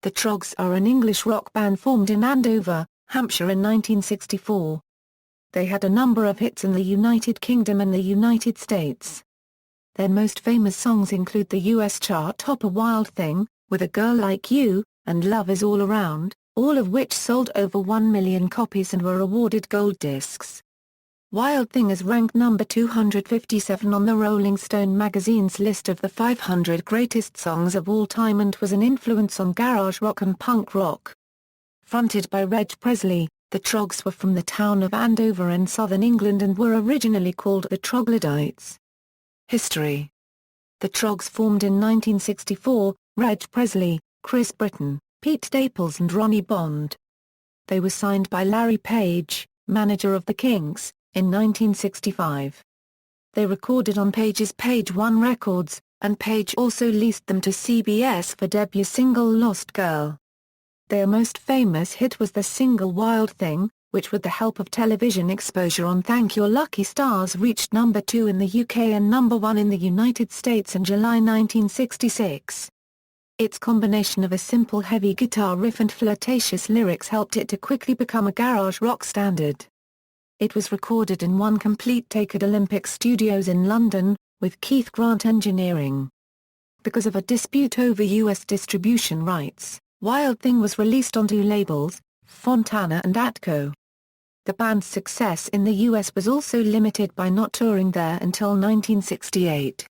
The Troggs are an English rock band formed in Andover, Hampshire in 1964. They had a number of hits in the United Kingdom and the United States. Their most famous songs include the US chart topper Wild Thing, With a Girl Like You, and Love Is All Around, all of which sold over 1 million copies and were awarded gold discs. Wild Thing is ranked number 257 on the Rolling Stone magazine's list of the 500 greatest songs of all time and was an influence on garage rock and punk rock. Fronted by Reg Presley, the Troggs were from the town of Andover in southern England and were originally called the Troglodytes. History. The Troggs formed in 1964, Reg Presley, Chris Britton, Pete Staples and Ronnie Bond. They were signed by Larry Page, manager of the Kinks, in 1965. They recorded on Page's Page One Records, and Page also leased them to CBS for debut single Lost Girl. Their most famous hit was the single Wild Thing, which with the help of television exposure on Thank Your Lucky Stars reached number 2 in the UK and number 1 in the United States in July 1966. Its combination of a simple heavy guitar riff and flirtatious lyrics helped it to quickly become a garage rock standard. It was recorded in one complete take at Olympic Studios in London, with Keith Grant engineering. Because of a dispute over US distribution rights, Wild Thing was released on 2 labels, Fontana and Atco. The band's success in the US was also limited by not touring there until 1968.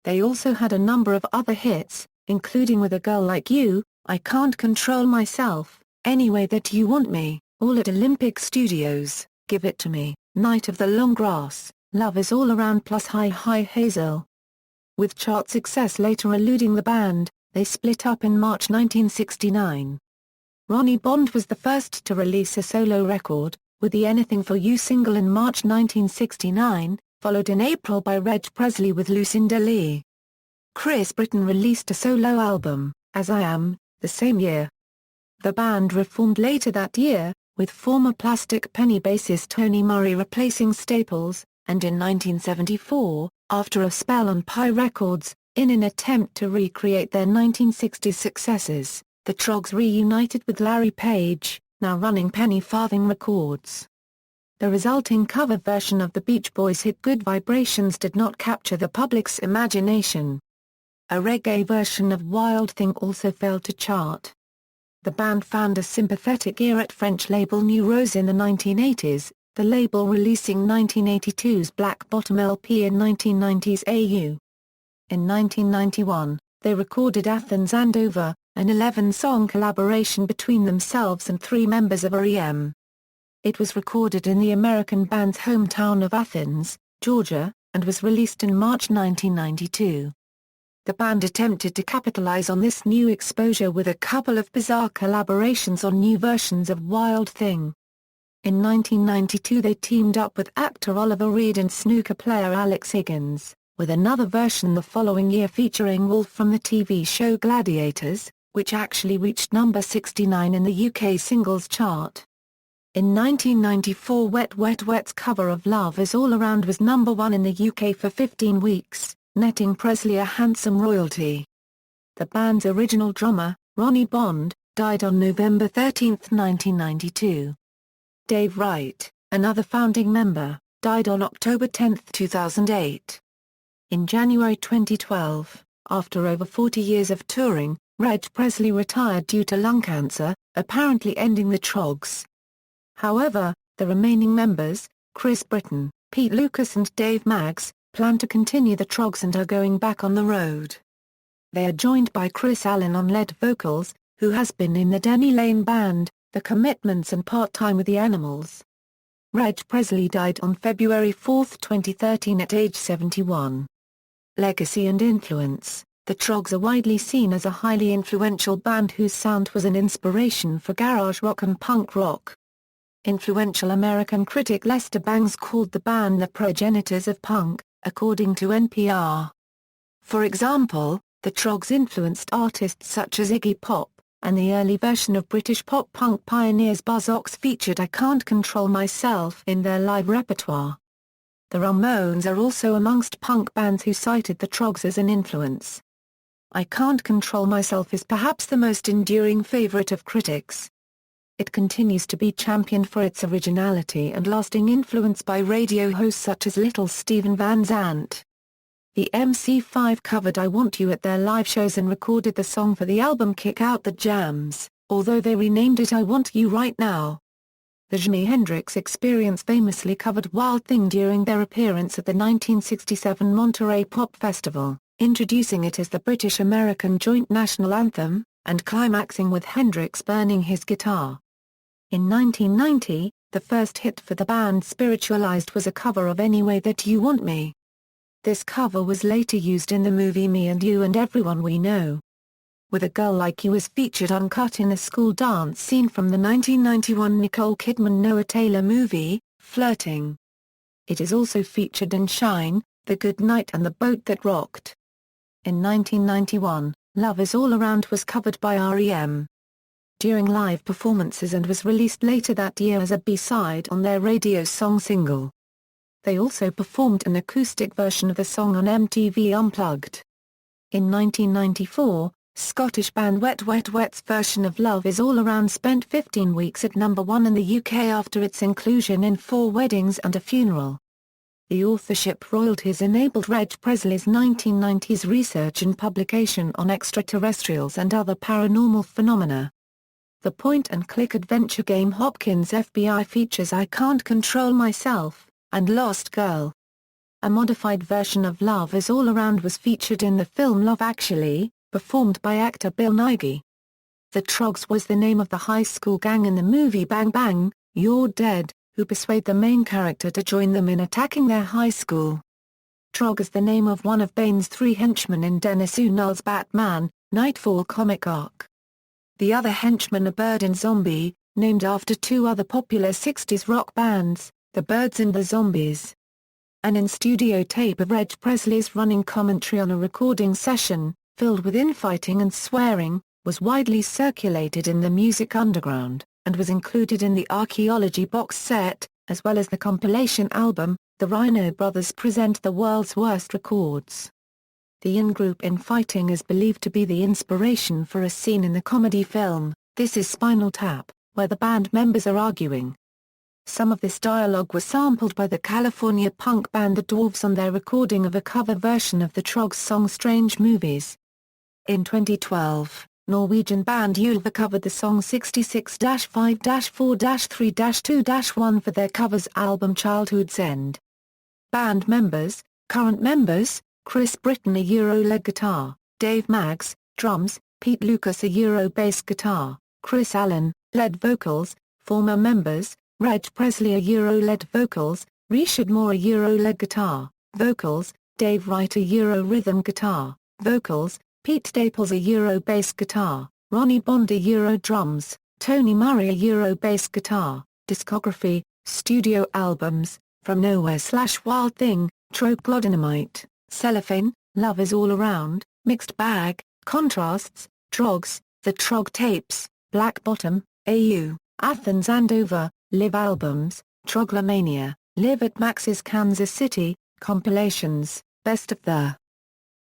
They also had a number of other hits, including With a Girl Like You, I Can't Control Myself, Any Way That You Want Me, all at Olympic Studios, Give It To Me, Night of the Long Grass, Love Is All Around plus Hi Hi Hazel. With chart success later eluding the band, they split up in March 1969. Ronnie Bond was the first to release a solo record, with the Anything For You single in March 1969, followed in April by Reg Presley with Lucinda Lee. Chris Britton released a solo album, As I Am, the same year. The band reformed later that year, with former Plastic Penny bassist Tony Murray replacing Staples, and in 1974, after a spell on Pie Records, in an attempt to recreate their 1960s successes, the Troggs reunited with Larry Page, now running Penny Farthing Records. The resulting cover version of the Beach Boys' hit Good Vibrations did not capture the public's imagination. A reggae version of Wild Thing also failed to chart. The band found a sympathetic ear at French label New Rose in the 1980s, the label releasing 1982's Black Bottom LP and 1990's AU. In 1991, they recorded Athens Andover, an 11-song collaboration between themselves and 3 members of REM. It was recorded in the American band's hometown of Athens, Georgia, and was released in March 1992. The band attempted to capitalize on this new exposure with a couple of bizarre collaborations on new versions of Wild Thing. In 1992 they teamed up with actor Oliver Reed and snooker player Alex Higgins, with another version the following year featuring Wolf from the TV show Gladiators, which actually reached number 69 in the UK singles chart. In 1994 Wet Wet Wet's cover of Love Is All Around was number 1 in the UK for 15 weeks. Netting Presley a handsome royalty. The band's original drummer, Ronnie Bond, died on November 13, 1992. Dave Wright, another founding member, died on October 10, 2008. In January 2012, after over 40 years of touring, Reg Presley retired due to lung cancer, apparently ending the Troggs. However, the remaining members, Chris Britton, Pete Lucas and Dave Maggs, plan to continue the Troggs and are going back on the road. They are joined by Chris Allen on lead vocals, who has been in the Denny Lane Band, The Commitments and part-time with the Animals. Reg Presley died on February 4, 2013 at age 71. Legacy and influence. The Troggs are widely seen as a highly influential band whose sound was an inspiration for garage rock and punk rock. Influential American critic Lester Bangs called the band the progenitors of punk, according to NPR. For example, the Troggs influenced artists such as Iggy Pop, and the early version of British pop-punk pioneers Buzzcocks featured I Can't Control Myself in their live repertoire. The Ramones are also amongst punk bands who cited the Troggs as an influence. I Can't Control Myself is perhaps the most enduring favorite of critics. It continues to be championed for its originality and lasting influence by radio hosts such as Little Steven Van Zandt. The MC5 covered I Want You at their live shows and recorded the song for the album Kick Out the Jams, although they renamed it I Want You Right Now. The Jimi Hendrix Experience famously covered Wild Thing during their appearance at the 1967 Monterey Pop Festival, introducing it as the British-American joint national anthem, and climaxing with Hendrix burning his guitar. In 1990, the first hit for the band Spiritualized was a cover of Any Way That You Want Me. This cover was later used in the movie Me and You and Everyone We Know. With a Girl Like You is featured uncut in a school dance scene from the 1991 Nicole Kidman-Noah Taylor movie, Flirting. It is also featured in Shine, The Good Night and The Boat That Rocked. In 1991, Love Is All Around was covered by R.E.M. during live performances and was released later that year as a B-side on their radio song Single. They also performed an acoustic version of the song on MTV Unplugged. In 1994, Scottish band Wet Wet Wet's version of Love Is All Around spent 15 weeks at #1 in the UK after its inclusion in 4 Weddings and a Funeral. The authorship royalties enabled Reg Presley's 1990s research and publication on extraterrestrials and other paranormal phenomena. The point-and-click adventure game Hopkins FBI features I Can't Control Myself and Lost Girl. A modified version of Love Is All Around was featured in the film Love Actually, performed by actor Bill Nighy. The Troggs was the name of the high school gang in the movie Bang Bang, You're Dead, who persuade the main character to join them in attacking their high school. Trogg is the name of one of Bane's 3 henchmen in Dennis O'Neill's Batman, Nightfall comic arc. The other henchman a bird and zombie, named after 2 other popular 60s rock bands, The Birds and the Zombies. An in-studio tape of Reg Presley's running commentary on a recording session, filled with infighting and swearing, was widely circulated in the music underground, and was included in the Archaeology box set, as well as the compilation album, The Rhino Brothers Present the World's Worst Records. The in-group infighting is believed to be the inspiration for a scene in the comedy film, This Is Spinal Tap, where the band members are arguing. Some of this dialogue was sampled by the California punk band The Dwarves on their recording of a cover version of the Troggs song Strange Movies. In 2012, Norwegian band Ulver covered the song 66-5-4-3-2-1 for their covers album Childhood's End. Band members, current members, Chris Britton a Euro lead guitar, Dave Maggs, drums, Pete Lucas a Euro bass guitar, Chris Allen, lead vocals, former members, Reg Presley a Euro lead vocals, Richard Moore a Euro lead guitar, vocals, Dave Wright a Euro rhythm guitar, vocals, Pete Staples a Euro bass guitar, Ronnie Bond a Euro drums, Tony Murray a Euro bass guitar. Discography, studio albums, From Nowhere/Wild Thing, Troglodytes, Cellophane, Love Is All Around, Mixed Bag, Contrasts, Troggs, The Trog Tapes, Black Bottom, AU, Athens Andover, Live albums, Troglomania, Live at Max's Kansas City, compilations, Best of the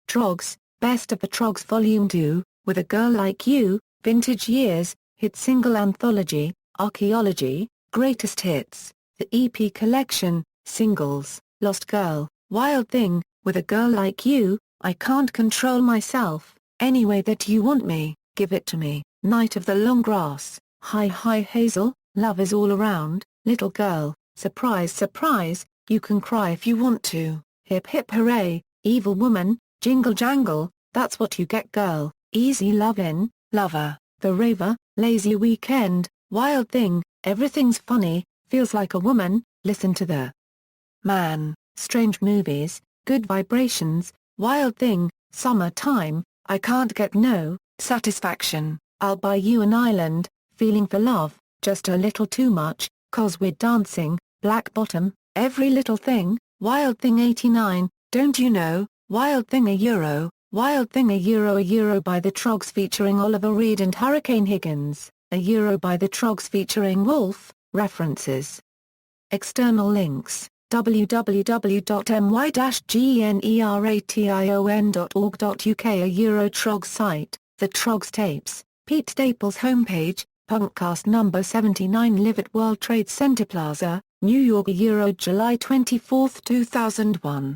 Troggs, Best of the Troggs Volume 2, With a Girl Like You, Vintage Years, Hit Single Anthology, Archaeology, Greatest Hits, the EP Collection, Singles, Lost Girl, Wild Thing, With a Girl Like You, I Can't Control Myself, Any Way That You Want Me, Give It to Me, Night of the Long Grass, Hi Hi Hazel, Love Is All Around, Little Girl, Surprise Surprise, You Can Cry If You Want To, Hip Hip Hooray, Evil Woman, Jingle Jangle, That's What You Get Girl, Easy Lovin', Lover, The Raver, Lazy Weekend, Wild Thing, Everything's Funny, Feels Like a Woman, Listen to the Man, Strange Movies, Good Vibrations, Wild Thing, Summertime, I Can't Get No Satisfaction, I'll Buy You an Island, Feeling for Love, Just a Little Too Much, 'Cause We're Dancing, Black Bottom, Every Little Thing, Wild Thing 89, Don't You Know, Wild Thing a Euro by the Troggs featuring Oliver Reed and Hurricane Higgins, a Euro by the Troggs featuring Wolf, references. External links, www.my-generation.org.uk. A Euro-Troggs site, The Troggs Tapes, Pete Staples homepage, Punkcast number 79 live at World Trade Center Plaza, New York. July 24, 2001.